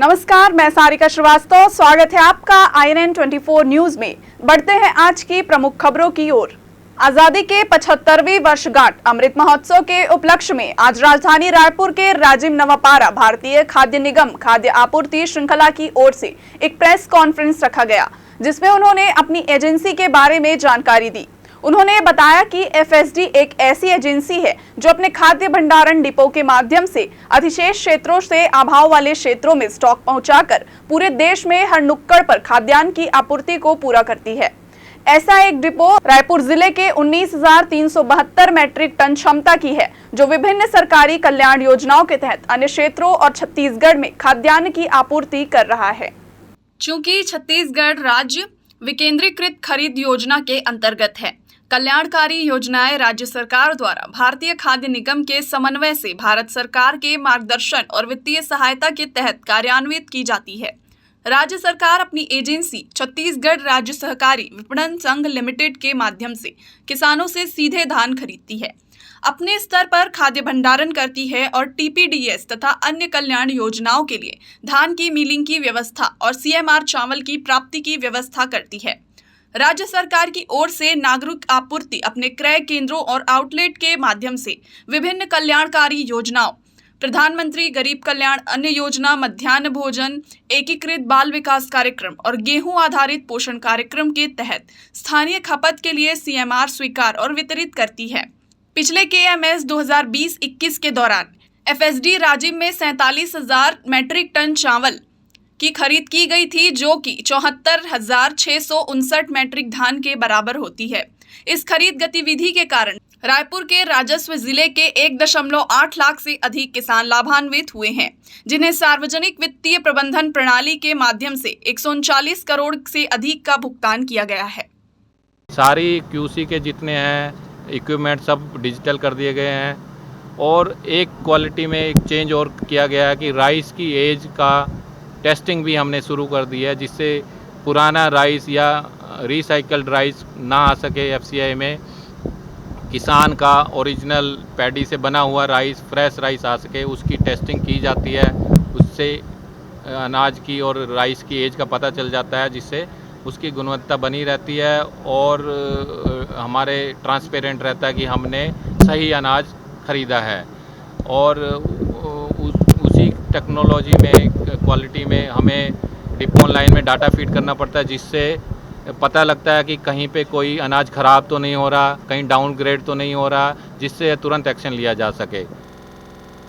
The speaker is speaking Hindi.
नमस्कार, मैं सारिका श्रीवास्तव। स्वागत है आपका INN 24 न्यूज में। बढ़ते हैं आज की प्रमुख खबरों की ओर। आजादी के 75वीं वर्षगांठ अमृत महोत्सव के उपलक्ष्य में आज राजधानी रायपुर के राजीव नवापारा भारतीय खाद्य निगम खाद्य आपूर्ति श्रृंखला की ओर से एक प्रेस कॉन्फ्रेंस रखा गया, जिसमें उन्होंने अपनी एजेंसी के बारे में जानकारी दी। उन्होंने बताया कि FSD एक ऐसी एजेंसी है जो अपने खाद्य भंडारण डिपो के माध्यम से अधिशेष क्षेत्रों से अभाव वाले क्षेत्रों में स्टॉक पहुंचाकर पूरे देश में हर नुक्कड़ पर खाद्यान्न की आपूर्ति को पूरा करती है। ऐसा एक डिपो रायपुर जिले के 19,372 मैट्रिक टन क्षमता की है, जो विभिन्न सरकारी कल्याण योजनाओं के तहत अन्य क्षेत्रों और छत्तीसगढ़ में खाद्यान्न की आपूर्ति कर रहा है। चूंकि छत्तीसगढ़ राज्य विकेंद्रीकृत खरीद योजना के अंतर्गत है, कल्याणकारी योजनाएं राज्य सरकार द्वारा भारतीय खाद्य निगम के समन्वय से भारत सरकार के मार्गदर्शन और वित्तीय सहायता के तहत कार्यान्वित की जाती है। राज्य सरकार अपनी एजेंसी छत्तीसगढ़ राज्य सहकारी विपणन संघ लिमिटेड के माध्यम से किसानों से सीधे धान खरीदती है, अपने स्तर पर खाद्य भंडारण करती है और TPDS तथा अन्य कल्याण योजनाओं के लिए धान की मिलिंग की व्यवस्था और CMR चावल की प्राप्ति की व्यवस्था करती है। राज्य सरकार की ओर से नागरिक आपूर्ति अपने क्रय केंद्रों और आउटलेट के माध्यम से विभिन्न कल्याणकारी योजनाओं, प्रधानमंत्री गरीब कल्याण अन्न योजना, मध्याह्न भोजन, एकीकृत बाल विकास कार्यक्रम और गेहूं आधारित पोषण कार्यक्रम के तहत स्थानीय खपत के लिए CMR स्वीकार और वितरित करती है। पिछले KMS 2020-21 के दौरान FSD राजिम में 47,000 मैट्रिक टन चावल की खरीद की गई थी, जो कि 74,659 मैट्रिक धान के बराबर होती है। इस खरीद गतिविधि के कारण रायपुर के राजस्व जिले के 1.8 लाख से अधिक किसान लाभान्वित हुए हैं, जिन्हें सार्वजनिक वित्तीय प्रबंधन प्रणाली के माध्यम से 139 करोड़ से अधिक का भुगतान किया गया है। सारी QC के जितने हैं इक्विपमेंट सब डिजिटल कर दिए गए हैं और एक क्वालिटी में एक चेंज और किया गया है कि राइस की एज का टेस्टिंग भी हमने शुरू कर दी है, जिससे पुराना राइस या रिसाइकल्ड राइस ना आ सके। FCI में किसान का ओरिजिनल पैडी से बना हुआ राइस, फ्रेश राइस आ सके, उसकी टेस्टिंग की जाती है। उससे अनाज की और राइस की एज का पता चल जाता है, जिससे उसकी गुणवत्ता बनी रहती है और हमारे ट्रांसपेरेंट रहता है कि हमने सही अनाज ख़रीदा है। और उसी टेक्नोलॉजी में क्वालिटी में हमें डिपो लाइन में डाटा फीड करना पड़ता है, जिससे पता लगता है कि कहीं पे कोई अनाज ख़राब तो नहीं हो रहा, कहीं डाउनग्रेड तो नहीं हो रहा, जिससे तुरंत एक्शन लिया जा सके।